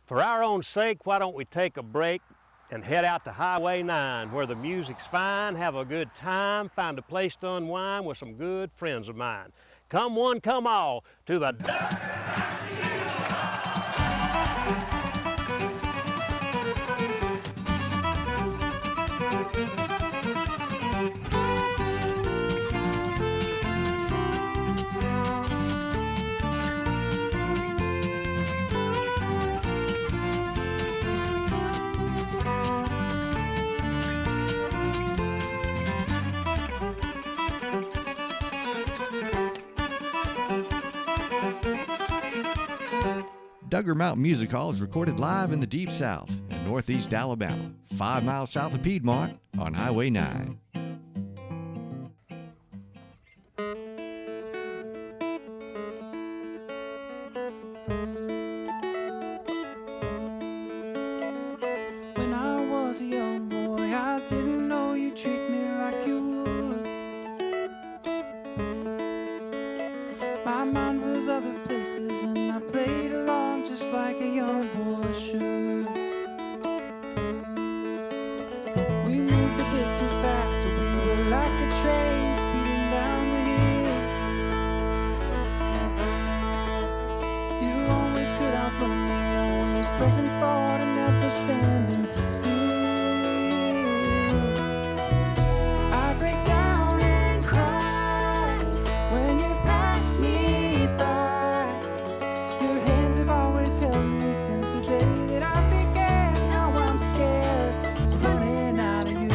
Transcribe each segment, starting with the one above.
For our own sake, why don't we take a break and head out to Highway 9 where the music's fine, have a good time, find a place to unwind with some good friends of mine. Come one, come all to the Duggar Mountain Music Hall is recorded live in the Deep South in northeast Alabama, 5 miles south of Piedmont on Highway 9. When I was a young boy, I didn't know you'd treat me like you would. My mind was other places and I played along just like a young boy should. We moved a bit too fast, so we were like a train speeding down the hill. You always could outrun me, always pressing forward and never standing still. I break down and cry when you pass me by. Your hands have always held me since the day that I began. Now I'm scared of running out of you.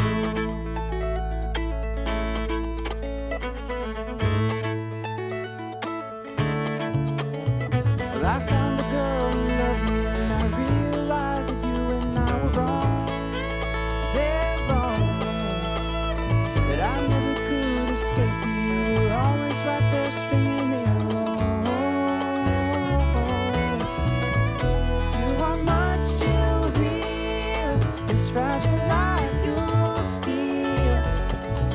Well, I found a girl who loved me and I realized that you and I were wrong. Dead wrong. But I never could escape you. You were always right there stringing me along. You are much too real. This fragile life you'll steal.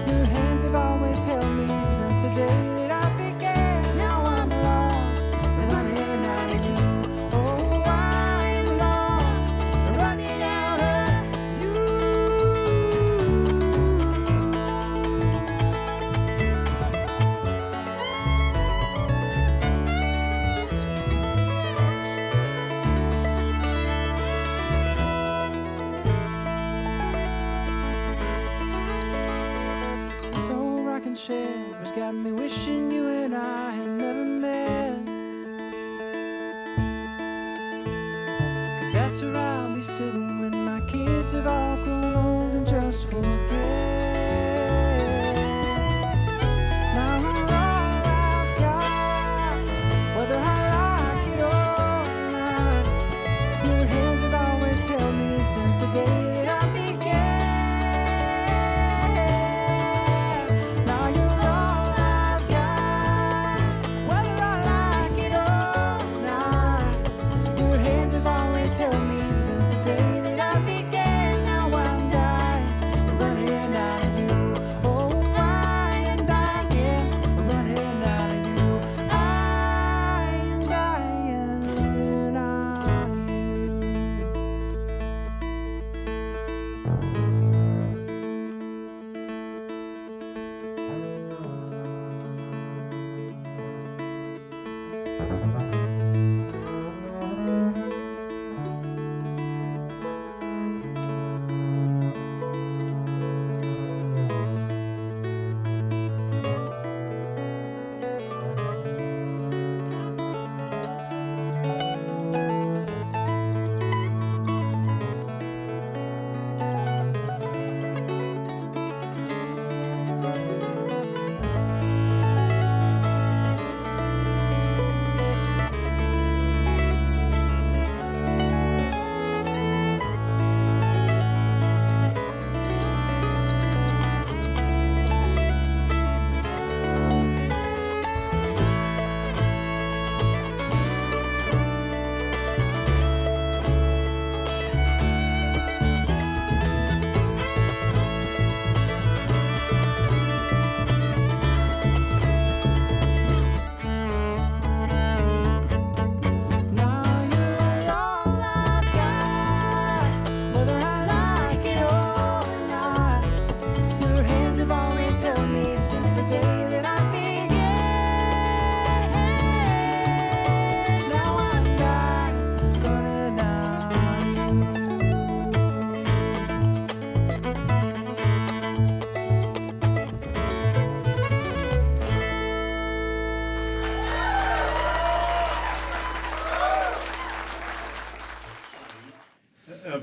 Your hands have always held me since the day that I began. Now I'm lost, running out of you. Oh, I'm lost, running out of you. This old rocking chair has got me wishing you and I had never met. 'Cause that's where I'll be sitting when my kids have all grown old and just forget. Now you're all I've got, whether I like it or not. Your hands have always held me since the day that I began. Now you're all I've got, whether I like it or not. Your hands have always held me since the day that I began. Now I'm dying, running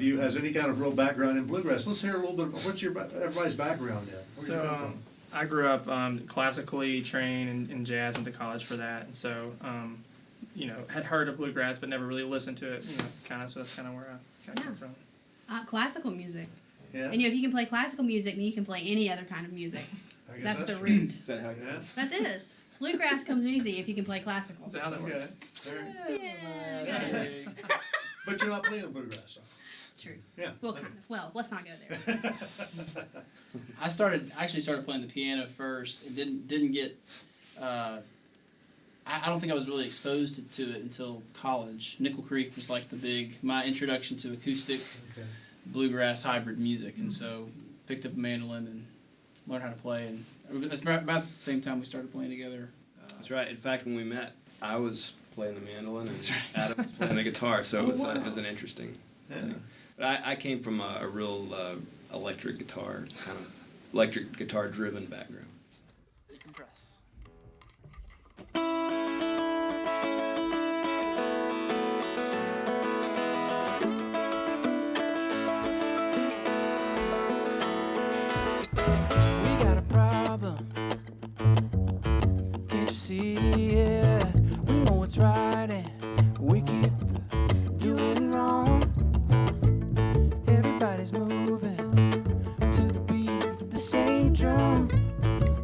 of you has any kind of real background in bluegrass. Let's hear a little bit. What's everybody's background in? Where you come from? I grew up classically trained in jazz, went to college for that, and so had heard of bluegrass but never really listened to it. So that's kind of where I come from. Classical music. Yeah. And if you can play classical music, then you can play any other kind of music. I guess That's the true. root. Is that how it is? That is. Bluegrass comes easy if you can play classical. Is that how that Okay. works? Yeah. But you're not playing the bluegrass song. True. Yeah. Well, kind of. Well, let's not go there. I actually started playing the piano first and didn't get. I don't think I was really exposed to it until college. Nickel Creek was like my introduction to acoustic Okay. bluegrass hybrid music, and so picked up a mandolin and learned how to play. And it's about the same time we started playing together. That's right. In fact, when we met, I was playing the mandolin and That's right. Adam was playing the guitar, so it wow. was an interesting Yeah. thing. But I came from a real electric guitar driven background. Decompress. We got a problem. Can't you see it? We know what's right and we keep doing wrong. Everybody's moving to the beat of the same drum.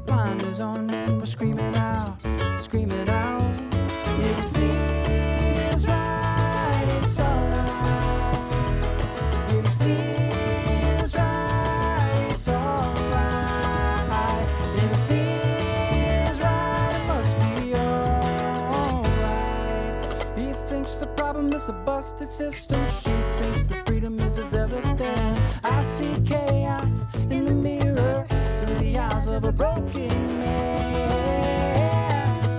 Blinders on and we're screaming out, screaming out. It feels right, it's alright. It feels right, it's alright. It feels right, it must be alright. He thinks the problem is a busted system. She thinks the freedom is as ever stand. I see chaos in the mirror through the eyes of a broken man.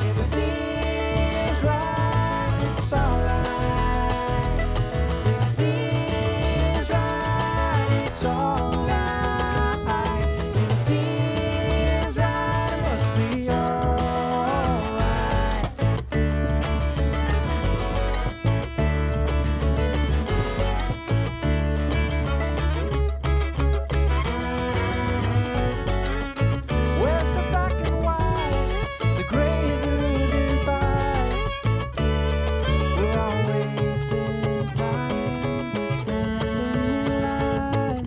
If it feels right, it's alright. If it feels right, it's alright. If it feels right, it must be alright. Where's the black and white? The gray is a losing fight. We're all wasting time, standing in line,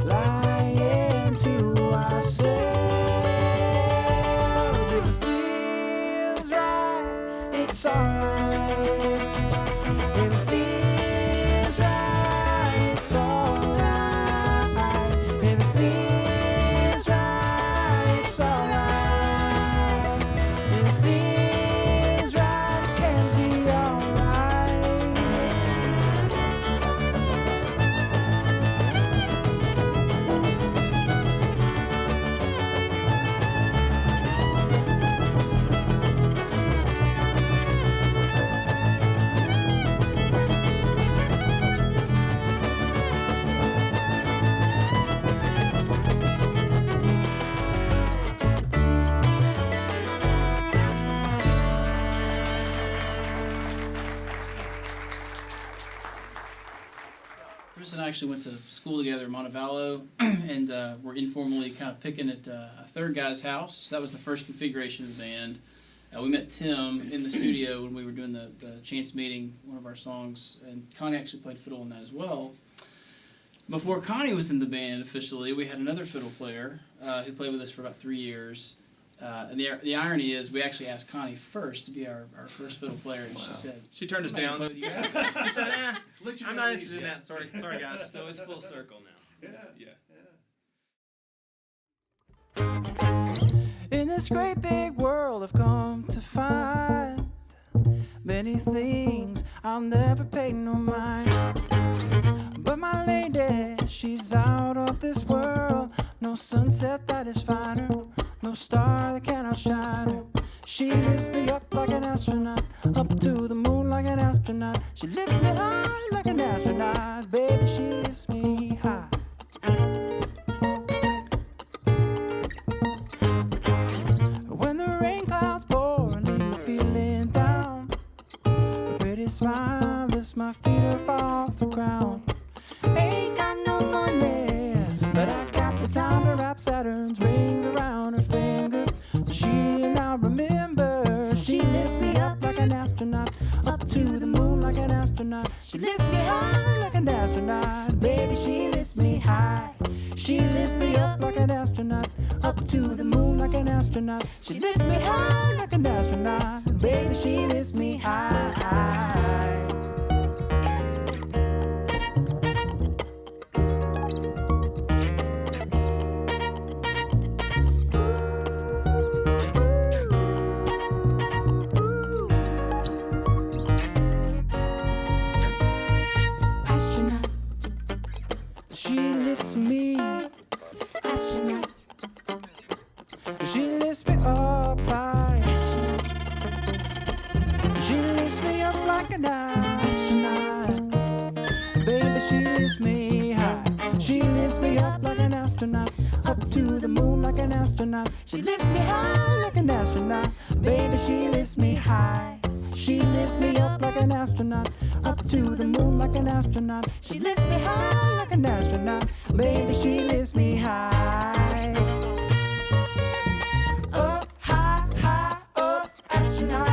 lying to ourselves. If it feels right, it's alright. If it feels right, it's alright. If it feels right, it's alright. If it feels right, it can be alright. Chris and I actually went to school together in Montevallo, and we're informally kind of picking at a third guy's house. That was the first configuration of the band. We met Tim in the studio when we were doing the Chance Meeting, one of our songs, and Connie actually played fiddle in that as well. Before Connie was in the band officially, we had another fiddle player who played with us for about 3 years. And the irony is we actually asked Connie first to be our first fiddle player, and she said, She turned us "I'm not down. gonna play with you guys." She said, Let you I'm know not these, interested in yeah. that. Sorry guys. So it's full circle now. Yeah. Yeah. In this great big world, I've come to find many things I'll never pay no mind. But my lady, she's out of this world. No sunset that is finer, no star that can outshine her. She lifts me up like an astronaut, up to the moon like an astronaut. She lifts me high like an astronaut, baby, she lifts me high. When the rain clouds pour and leave me feeling down, a pretty smile lifts my feet up off the ground. Ain't astronaut. She lifts me high like an astronaut. Baby, she lifts me high. She lifts me up like an astronaut. Up to the moon like an astronaut. She lifts me high like an astronaut. Baby, she lifts me high. Astronaut. She lifts me. Astronaut. She lifts me up high. Astronaut. She lifts me up like an astronaut. Baby, she lifts me high. She lifts me up like an astronaut. Up to the moon like an astronaut. She lifts me high like an astronaut. Baby, she lifts me high. She lifts me up like an astronaut. Up to the moon like an astronaut. She lifts me high like an astronaut. Baby, she lifts me high. Up, high, high, up, astronaut.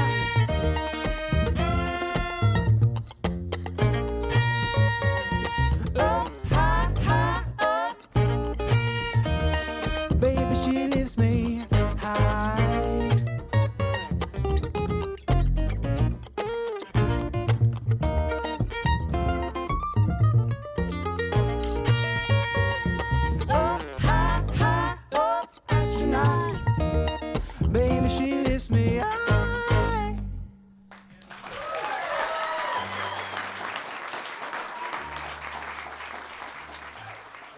Up, high, high, up. Baby, she lifts me high. Up, high, high, up, astronaut. Baby, she lifts me high.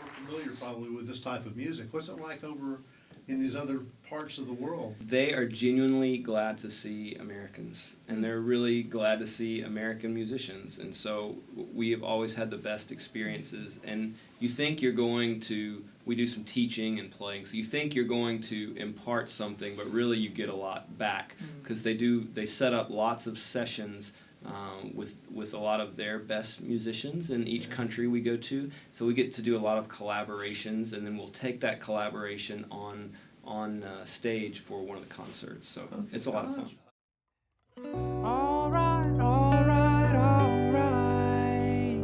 We're familiar probably with this type of music. What's it like over in these other parts of the world? They are genuinely glad to see Americans, and they're really glad to see American musicians. And so we have always had the best experiences. And you think you're going to, we do some teaching and playing, so you think you're going to impart something, but really you get a lot back, because they set up lots of sessions with a lot of their best musicians in each country we go to. So we get to do a lot of collaborations, and then we'll take that collaboration on stage for one of the concerts. So it's a lot of fun. All right, all right, all right.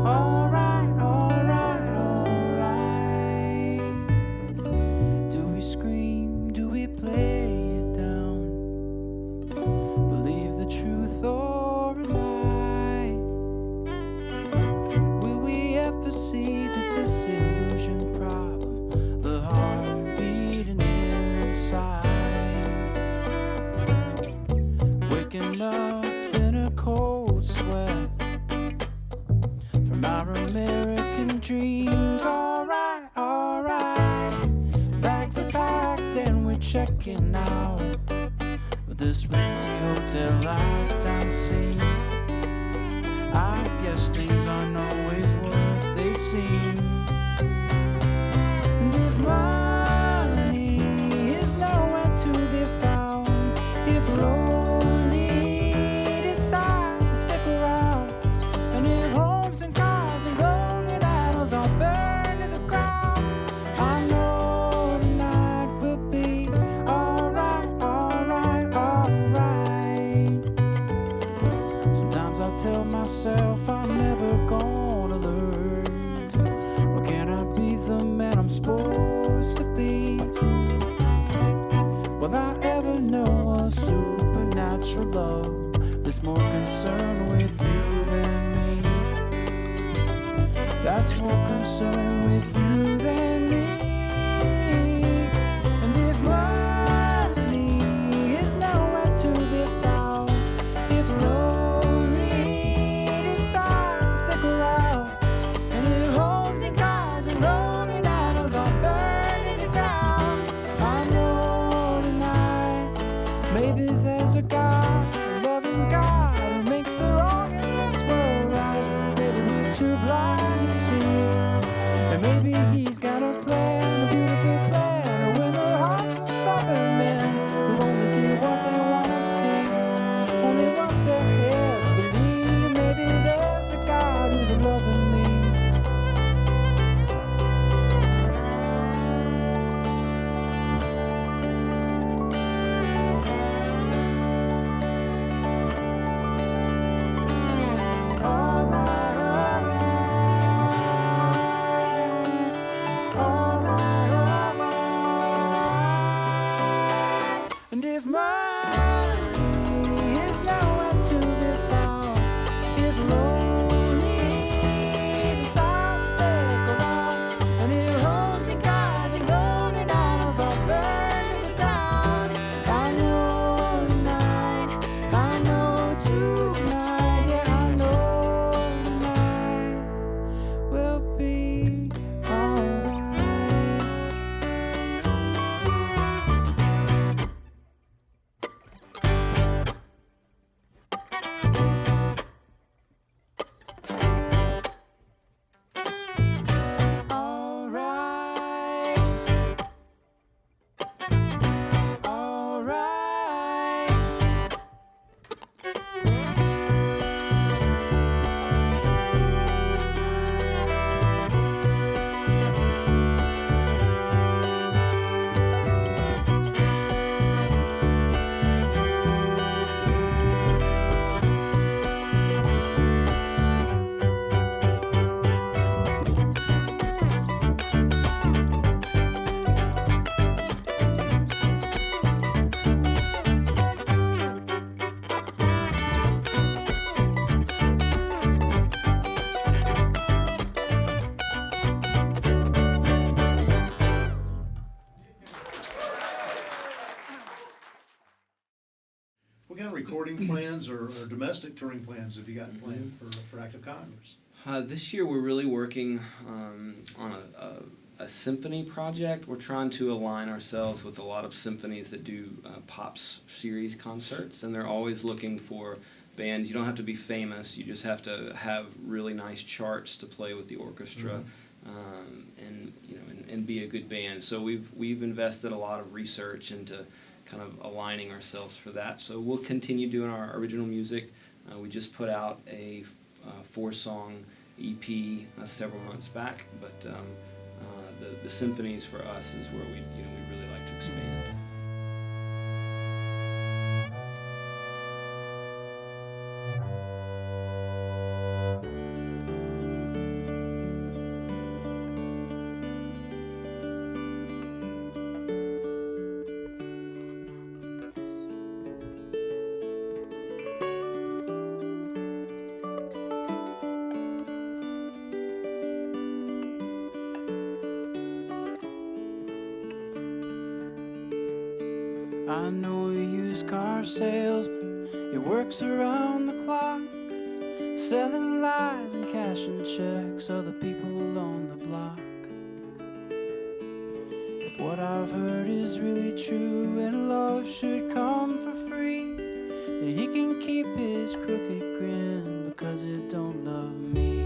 All right, all right, all right. Do we scream? Do we play it down? Believe the truth or a lie? Will we ever see the disillusion problem? The heart beating inside. Waking up in a cold sweat from our American dreams. All right, all right. Bags are packed and we're checking out with this ritzy hotel lifetime scene. I guess things aren't always what they seem. And if money is nowhere to be found, if lonely decides to stick around, and if homes and cars and golden idols all burn to the ground, I know tonight will be alright, alright, alright. Sometimes I tell myself I'm never gonna learn. Or can I be the man I'm supposed to be? Will I ever know a supernatural love that's more concerned with you than me? That's more concerned with you than me. And if money is nowhere to be found, if lonely decide to stick around, and if homes and cars and rolling idols all burn to the ground, I know tonight maybe there's a God, a loving God, who makes the wrong in this world right. Maybe we're too blind to see, and maybe recording plans or domestic touring plans have you got planned for Act of Congress? This year we're really working on a symphony project. We're trying to align ourselves with a lot of symphonies that do Pops series concerts, and they're always looking for bands. You don't have to be famous, you just have to have really nice charts to play with the orchestra. And be a good band. So we've invested a lot of research into kind of aligning ourselves for that. So we'll continue doing our original music. We just put out a 4-song EP several months back, but the symphonies for us is where we really like to expand. I know a used car salesman, he works around the clock, selling lies and cashing checks, other people on the block. If what I've heard is really true and love should come for free, then he can keep his crooked grin because it don't love me.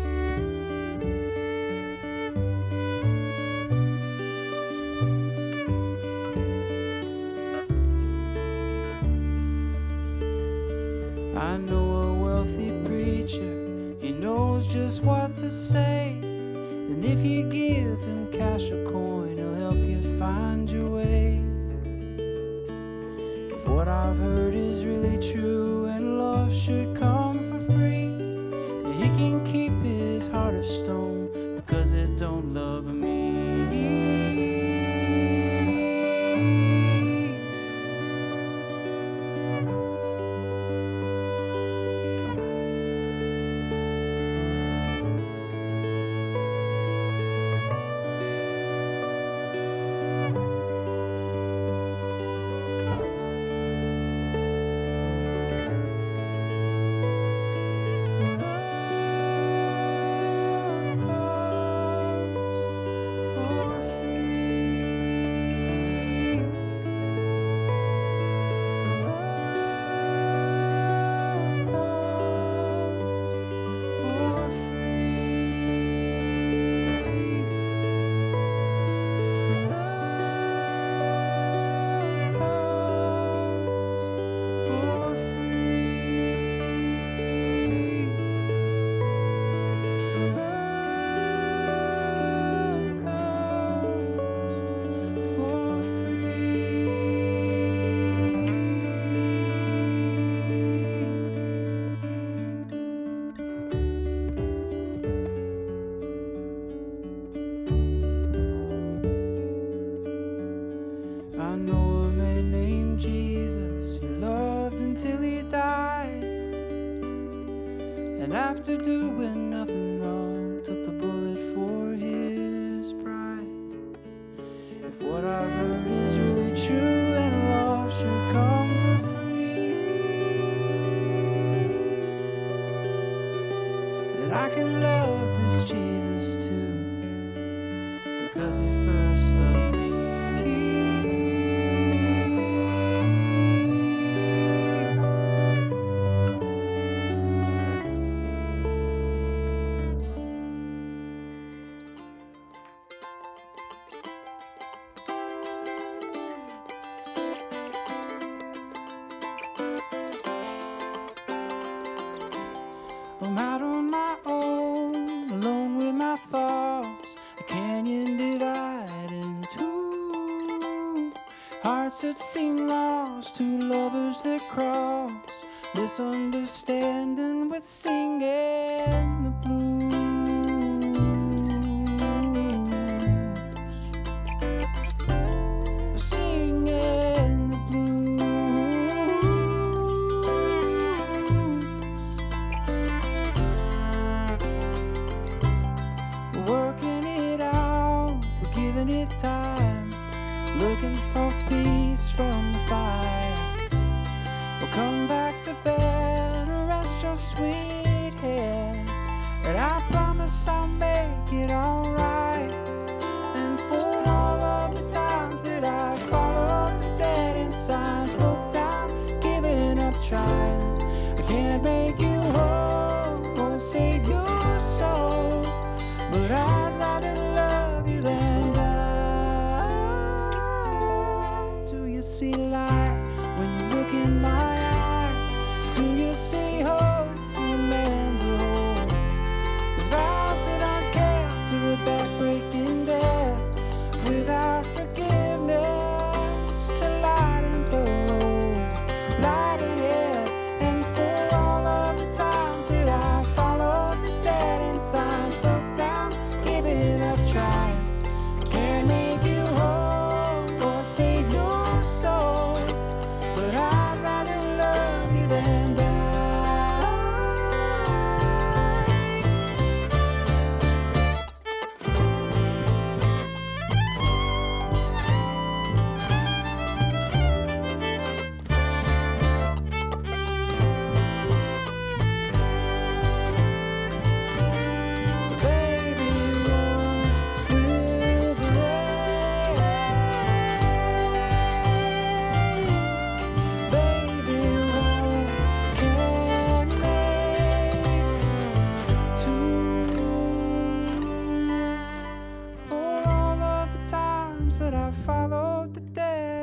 I know a wealthy preacher, he knows just what to say, and if you give him cash or coin, he'll help you find your way. If what I've heard is really true and love should come for free, then he can keep his heart of stone because it don't love me. I know a man named Jesus who loved until he died, and after doing nothing wrong, took the bullet for his pride. If what I've heard is really true and love should come for free, then I can love this Jesus too, because he first loved me. I'm out on my own, alone with my thoughts, a canyon divided in two. Hearts that seem lost, two lovers that cross, misunderstanding with singing the blues. Singing the blues. Working it out, we're giving it time, looking for peace from the fight. We'll come back to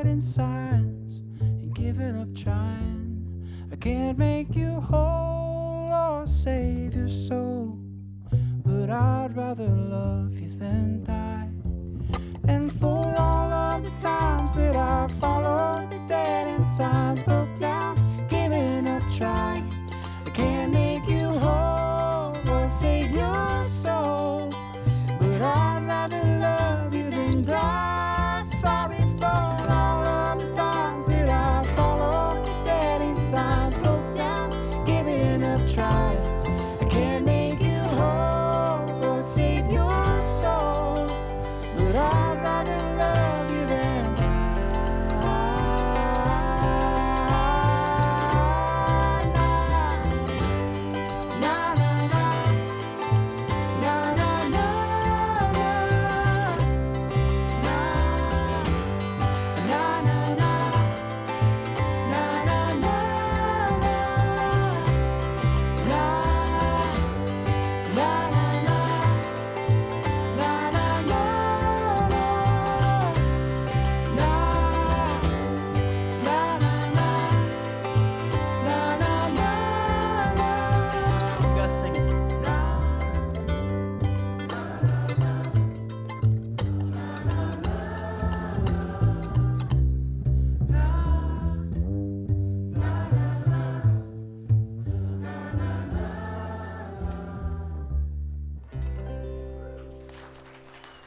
dead end signs and giving up trying. I can't make you whole or save your soul, but I'd rather love you than die. And for all of the times that I followed the dead end signs, broke down, giving up trying, I can't make you whole or save your soul, but I'd rather love you than die. Sorry for all of the times that I followed the dead end signs, broke down, giving up trying. I can't make you whole or save your soul, but I'd rather love you than die. Na, na, na. Na, na, na, na. Na, na, na, na. Na, na, na, na. Na, na, na, na. Na, na, na, na. Na, na, na, na. Na, na, na, na. You guys sing it.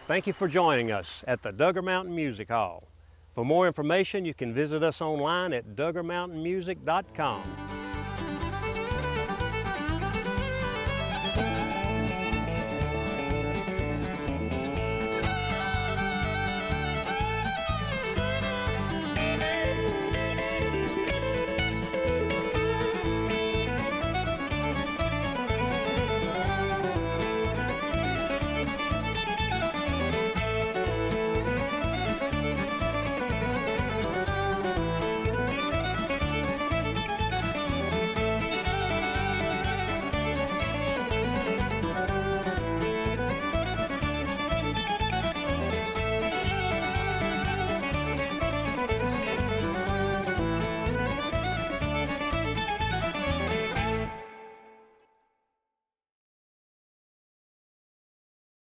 Thank you for joining us at the Duggar Mountain Music Hall. For more information, you can visit us online at duggarmountainmusic.com.